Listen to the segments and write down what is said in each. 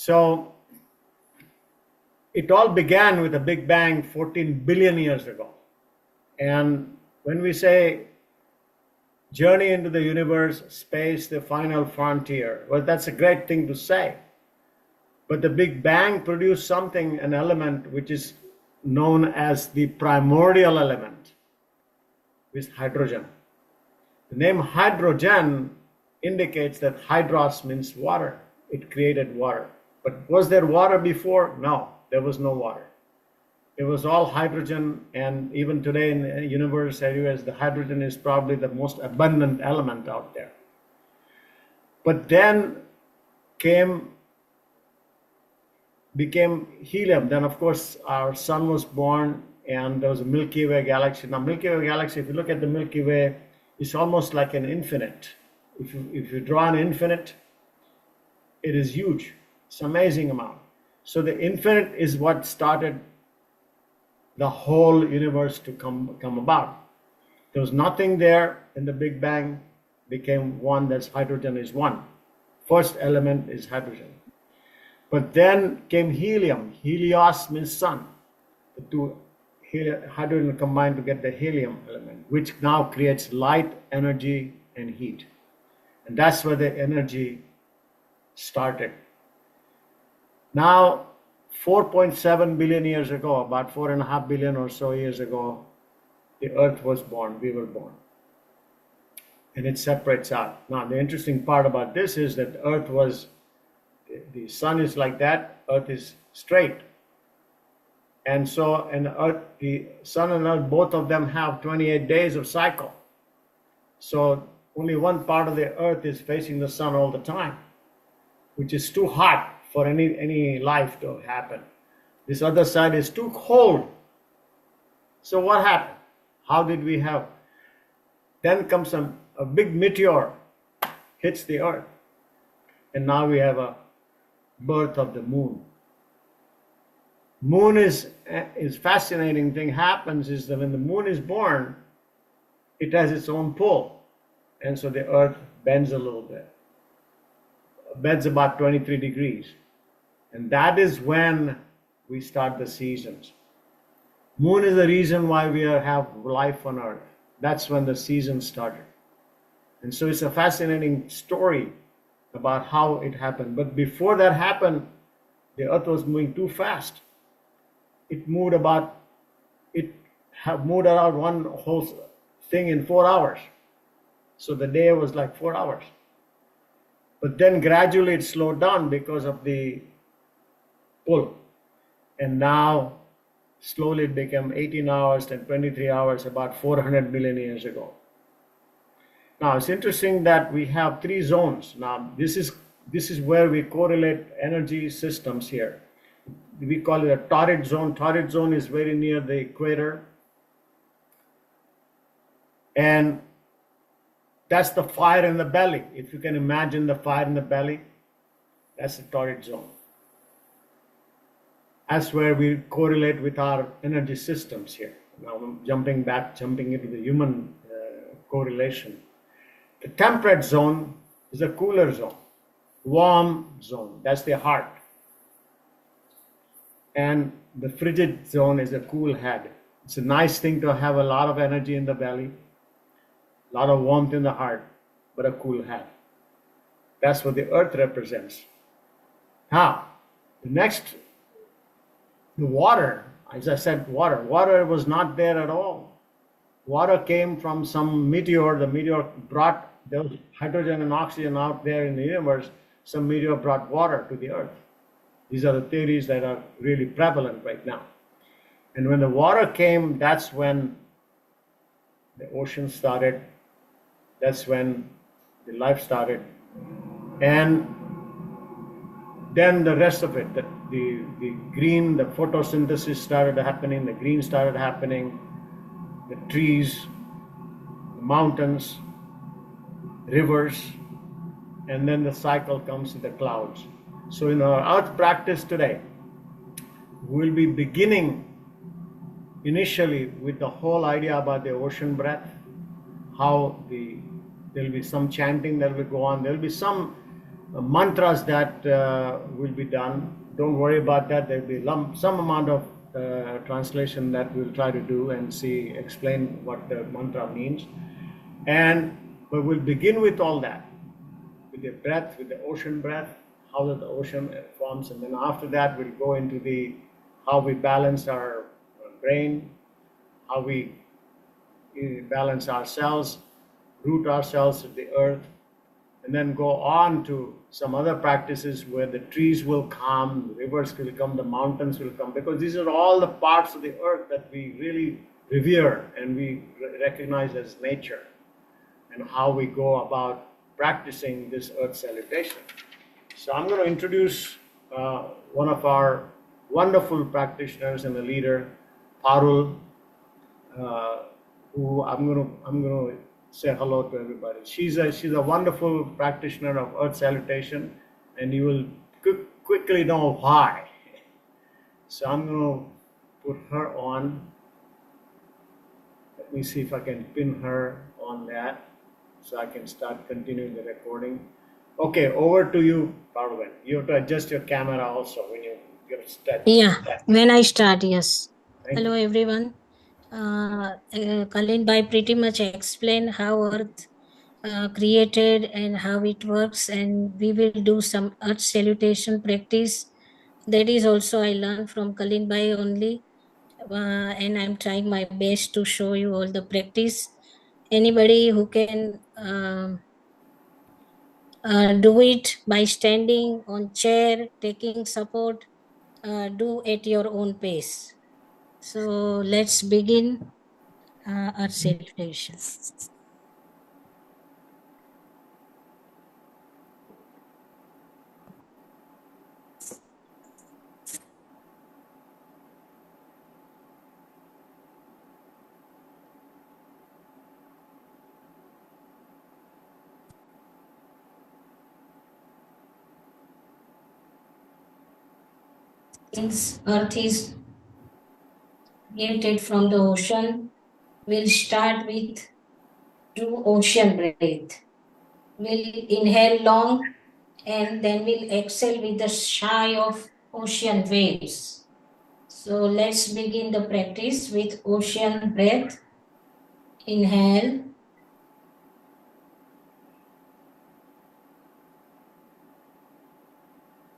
So it all began with a Big Bang 14 billion years ago. And when we say journey into the universe, space, the final frontier, well, that's a great thing to say. But the Big Bang produced something, an element, which is known as the primordial element, which is hydrogen. The name hydrogen indicates that hydros means water. It created water. But was there water before? No, there was no water. It was all hydrogen, and even today in the universe, anyways, the hydrogen is probably the most abundant element out there. But then became helium. Then, of course, our sun was born, and there was a Milky Way galaxy. Now, Milky Way galaxy, if you look at the Milky Way, it's almost like an infinite. If you draw an infinite, it is huge. It's an amazing amount. So the infinite is what started the whole universe to come about. There was nothing there in the Big Bang, became one. That's hydrogen is one. First element is hydrogen. But then came helium. Helios means sun. The two hydrogen combined to get the helium element, which now creates light, energy, and heat. And that's where the energy started. Now, 4.7 billion years ago, about 4.5 billion or so years ago, the Earth was born, we were born. And it separates out. Now, the interesting part about this is that the sun is like that, Earth is straight. And so, the sun and Earth, both of them have 28 days of cycle. So, only one part of the Earth is facing the sun all the time, which is too hot for any life to happen. This other side is too cold. So what happened? How did we have? Then comes a big meteor, hits the Earth. And now we have a birth of the moon. Moon is fascinating thing happens is that when the moon is born, it has its own pull. And so the Earth bends a little bit. Bends about 23 degrees. And that is when we start the seasons. Moon is the reason why we have life on Earth. That's when the seasons started. And so it's a fascinating story about how it happened. But before that happened, the Earth was moving too fast. It moved around one whole thing in 4 hours. So the day was like 4 hours. But then gradually it slowed down because of the pull. And now slowly it became 18 hours and 23 hours about 400 million years ago. Now it's interesting that we have 3 zones. Now this is where we correlate energy systems here. We call it a torrid zone. Torrid zone is very near the equator. And that's the fire in the belly. If you can imagine the fire in the belly, that's the torrid zone. That's where we correlate with our energy systems here. Now I'm jumping into the human correlation. The temperate zone is a cooler zone. Warm zone, that's the heart. And the frigid zone is a cool head. It's a nice thing to have a lot of energy in the belly, a lot of warmth in the heart, but a cool head. That's what the Earth represents. Now, the water, as I said, water was not there at all. Water came from some meteor. The meteor brought there was hydrogen and oxygen out there in the universe. Some meteor brought water to the Earth. These are the theories that are really prevalent right now. And when the water came, that's when the ocean started. That's when the life started. And then the rest of it, the green, the photosynthesis started happening, the green started happening, the trees, the mountains, rivers, and then the cycle comes to the clouds. So in our earth practice today, we'll be beginning initially with the whole idea about the ocean breath, how there'll be some chanting that will go on. There'll be some mantras that will be done. Don't worry about that. There'll be some amount of translation that we'll try to do and see, explain what the mantra means. But we'll begin with all that, with the breath, with the ocean breath, how the ocean forms, and then after that we'll go into the how we balance our brain, how we balance ourselves, root ourselves to the earth, and then go on to some other practices where the trees will come, the rivers will come, the mountains will come, because these are all the parts of the earth that we really revere and we recognize as nature, and how we go about practicing this earth salutation. So I'm going to introduce one of our wonderful practitioners and a leader, Parul, who I'm going to say hello to everybody. She's a wonderful practitioner of earth salutation, and you will quickly know why. So I'm going to put her on. Let me see if I can pin her on that, so I can start continuing the recording. Okay, over to you, Parul. You have to adjust your camera also when you get started. Yeah, when I start, yes. Thank Hello, you. everyone. Kalin Bhai pretty much explained how Earth created and how it works, and we will do some Earth salutation practice. That is also I learned from Kalin Bhai only, and I'm trying my best to show you all the practice. Anybody who can do it by standing on chair, taking support, do at your own pace. So let's begin our salutation. Since Earth is created from the ocean, we'll start with do ocean breath. We'll inhale long and then we'll exhale with the sigh of ocean waves. So let's begin the practice with ocean breath. Inhale.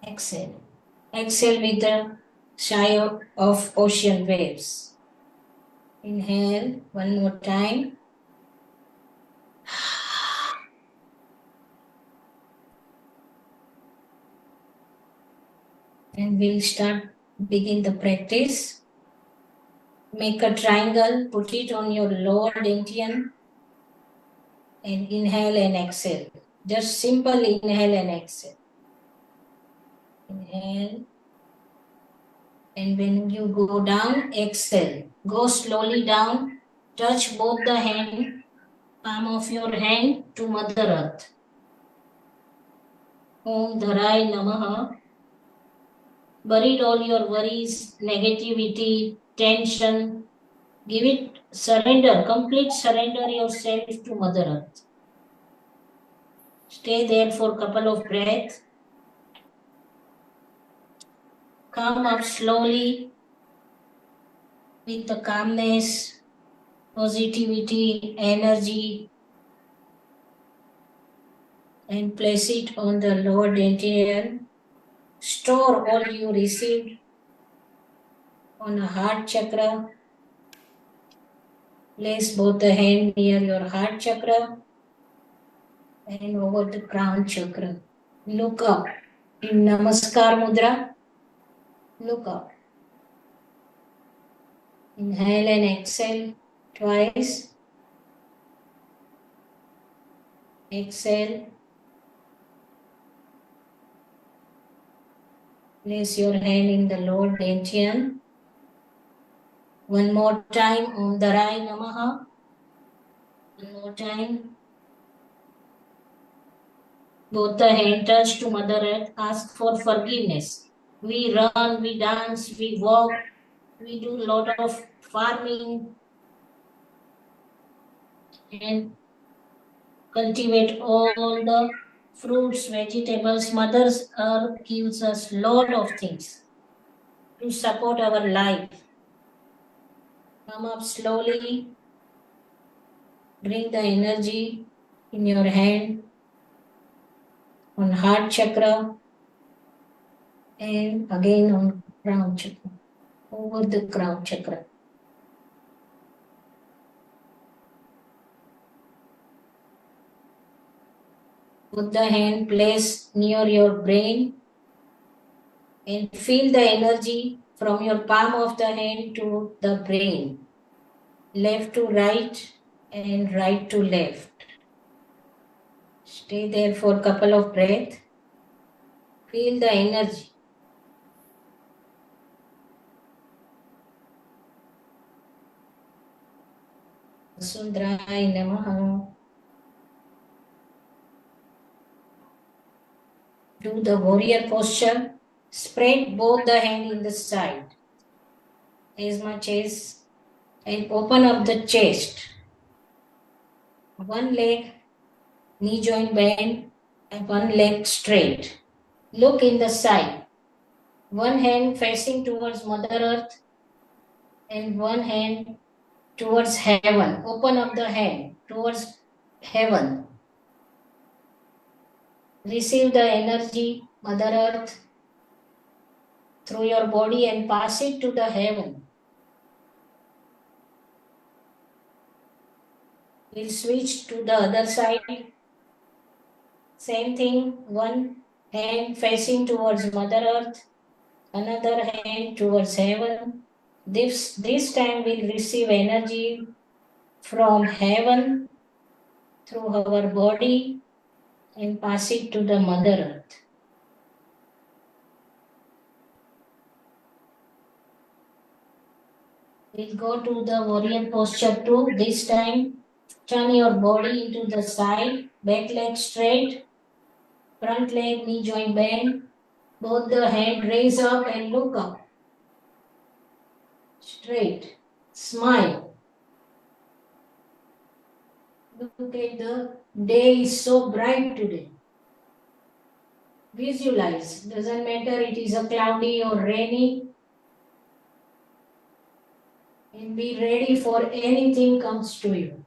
Exhale. Exhale with the sigh of ocean waves. Inhale one more time. And we'll begin the practice. Make a triangle, put it on your lower dantian, and inhale and exhale. Just simple inhale and exhale. Inhale. And when you go down, exhale. Go slowly down. Touch both the palm of your hand to Mother Earth. Om Dharai Namaha. Buried all your worries, negativity, tension. Give it surrender, complete surrender yourself to Mother Earth. Stay there for a couple of breaths. Come up slowly with the calmness, positivity, energy, and place it on the lower dantian. Store all you received on a heart chakra. Place both the hands near your heart chakra and over the crown chakra. Look up in Namaskar Mudra. Look up. Inhale and exhale twice. Exhale. Place your hand in the lower dantian. One more time. Om Dharai Namaha. One more time. Both the hand touch to Mother Earth. Ask for forgiveness. We run, we dance, we walk, we do a lot of farming and cultivate all the fruits, vegetables. Mother Earth gives us lot of things to support our life. Come up slowly. Bring the energy in your hand on heart chakra and again on crown chakra, over the crown chakra. Put the hand placed near your brain and feel the energy from your palm of the hand to the brain, left to right and right to left. Stay there for a couple of breaths. Feel the energy. Vasundharaaya Namaha. Do the warrior posture. Spread both the hand in the side as much as and open up the chest. One leg, knee joint bend, and one leg straight. Look in the side. One hand facing towards Mother Earth and one hand towards heaven. Open up the hand towards heaven. Receive the energy, Mother Earth, through your body and pass it to the heaven. We'll switch to the other side. Same thing, one hand facing towards Mother Earth, another hand towards heaven. This time we'll receive energy from heaven through our body and pass it to the Mother Earth. We'll go to the warrior posture 2. This time, turn your body into the side, back leg straight, front leg knee joint bend, both the hand raise up and look up. Straight. Smile. Look at the day is so bright today. Visualize. Doesn't matter it is a cloudy or rainy. And be ready for anything comes to you.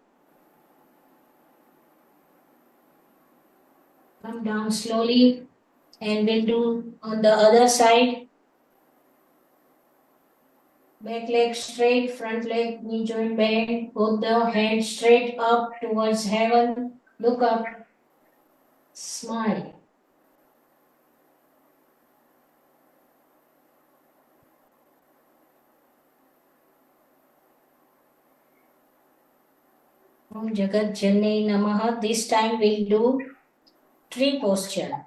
Come down slowly and we'll do on the other side. Back leg straight, front leg knee joint bend, both the hands straight up towards heaven. Look up, smile. Om Jagat Janai Namaha. This time we'll do tree posture.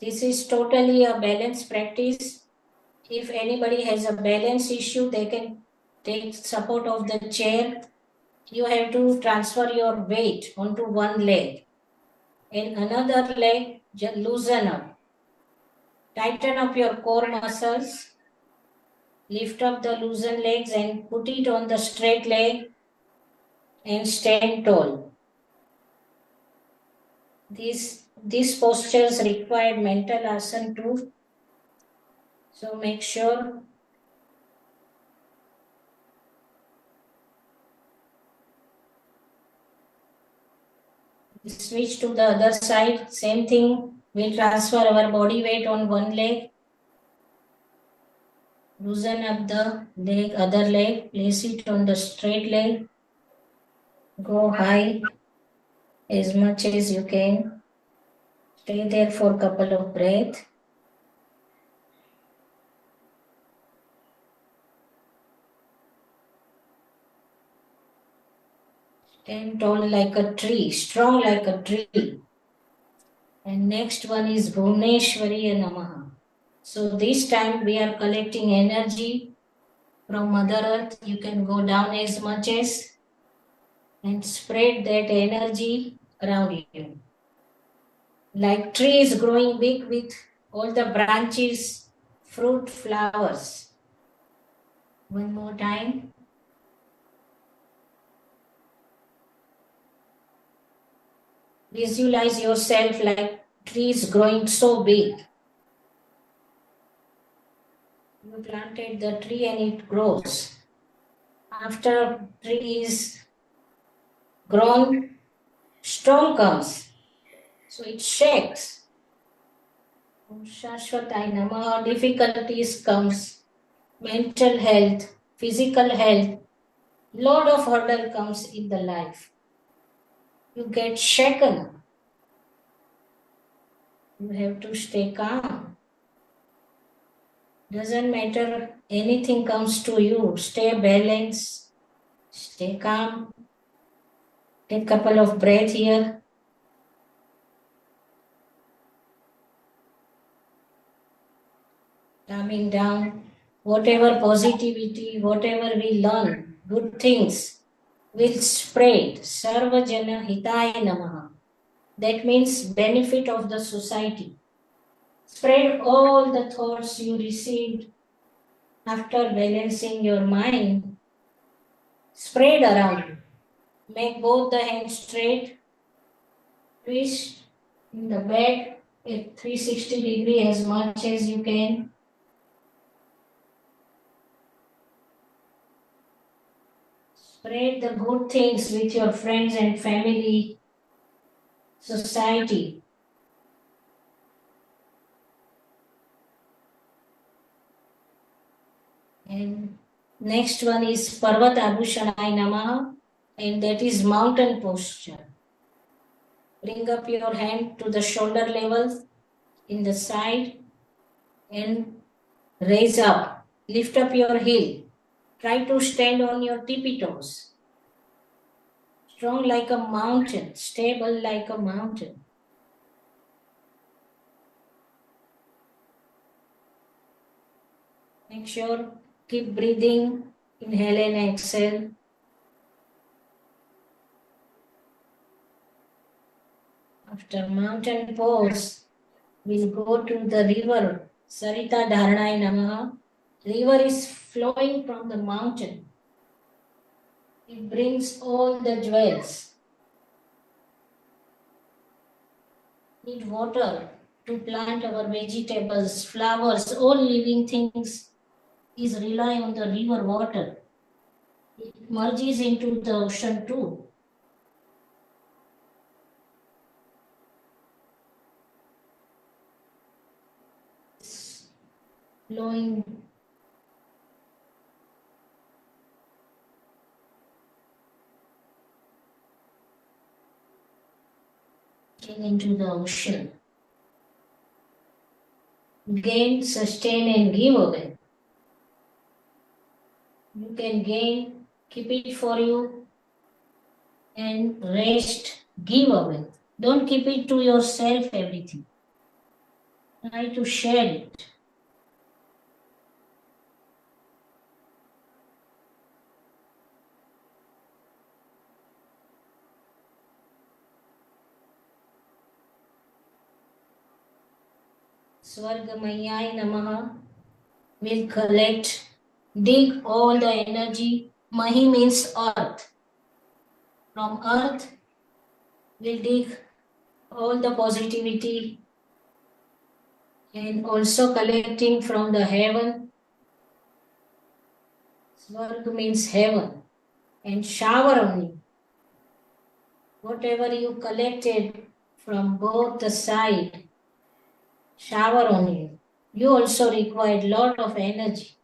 This is totally a balance practice. If anybody has a balance issue, they can take support of the chair. You have to transfer your weight onto one leg and another leg, just loosen up. Tighten up your core muscles. Lift up the loosened legs and put it on the straight leg and stand tall. These postures require mental asana too. So make sure switch to the other side. Same thing. We'll transfer our body weight on one leg. Loosen up the leg, other leg. Place it on the straight leg. Go high as much as you can. Stay there for a couple of breaths. Stand tall like a tree, strong like a tree. And next one is Bhuvneshwariya Namaha. So this time we are collecting energy from Mother Earth. You can go down as much as and spread that energy around you. Like trees growing big with all the branches, fruit, flowers. One more time. Visualize yourself like tree is growing so big. You planted the tree and it grows. After tree is grown, storm comes. So it shakes. Om Shashwatai Namaha, difficulties comes, mental health, physical health, lot of hurdle comes in the life. You get shaken. You have to stay calm. Doesn't matter anything comes to you. Stay balanced. Stay calm. Take a couple of breath here. Calming down. Whatever positivity, whatever we learn, good things will spread. Sarva Jana Hitaya Namaha. That means benefit of the society. Spread all the thoughts you received after balancing your mind. Spread around. Make both the hands straight. Twist in the back at 360 degree as much as you can. Spread the good things with your friends and family, society. And next one is Parvat Abhushanai Namaha, and that is mountain posture. Bring up your hand to the shoulder level in the side and raise up. Lift up your heel. Try to stand on your tippy toes. Strong like a mountain, stable like a mountain. Make sure, keep breathing, inhale and exhale. After mountain pose, we'll go to the river, Sarita Dharanai Namaha. River is flowing from the mountain. It brings all the jewels. Need water to plant our vegetables, flowers, all living things is rely on the river water. It merges into the ocean too. It's flowing into the ocean. Gain, sustain, and give away. You can gain, keep it for you, and rest, give away. Don't keep it to yourself, everything. Try to share it. Swargamayai Namaha will collect, dig all the energy. Mahi means earth. From earth, we'll dig all the positivity and also collecting from the heaven. Swarg means heaven. And shower on you. Whatever you collected from both the side, shower on you. You also required lot of energy.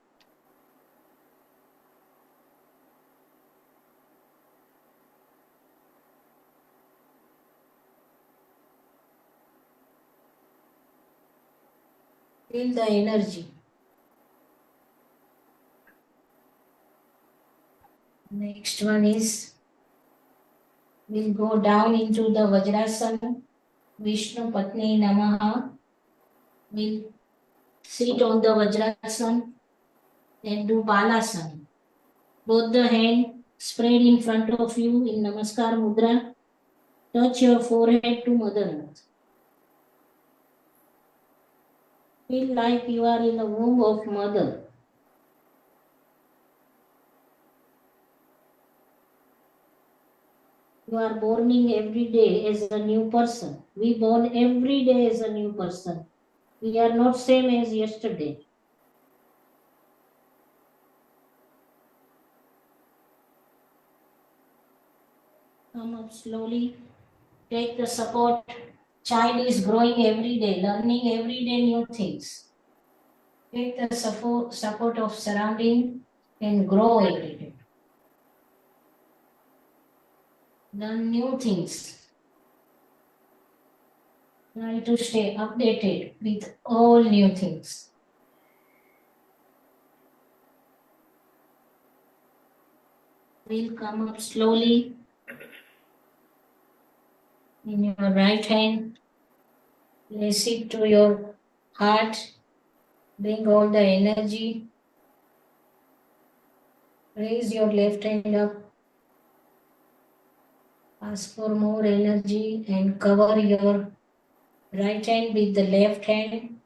Feel the energy. Next one is, we'll go down into the Vajrasana. Vishnu Patni Namaha. We'll sit on the Vajrasana and do Balasana. Both the hand spread in front of you in Namaskar Mudra. Touch your forehead to Mother Earth. Feel like you are in the womb of Mother. You are borning every day as a new person. We born every day as a new person. We are not same as yesterday. Come up slowly. Take the support. Child is growing every day, learning every day new things. Take the support of surrounding and grow every day. Learn new things. Try to stay updated with all new things. We'll come up slowly. In your right hand, place it to your heart. Bring all the energy. Raise your left hand up. Ask for more energy and cover your right hand with the left hand.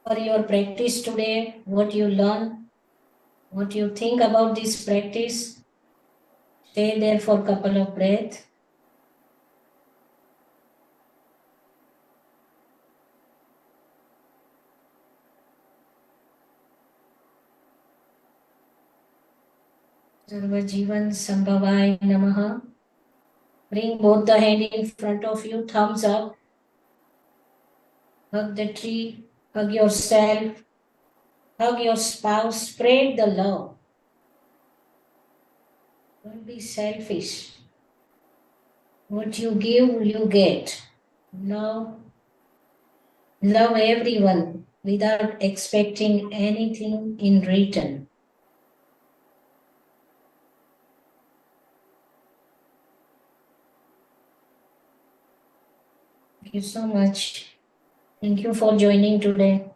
For your practice today, what you learn, what you think about this practice, stay there for a couple of breaths. Sarvajivan Sambhavaya Namaha. Bring both the hand in front of you, thumbs up. Hug the tree, hug yourself, hug your spouse, spread the love. Don't be selfish. What you give, you get. Love everyone without expecting anything in return. Thank you so much. Thank you for joining today.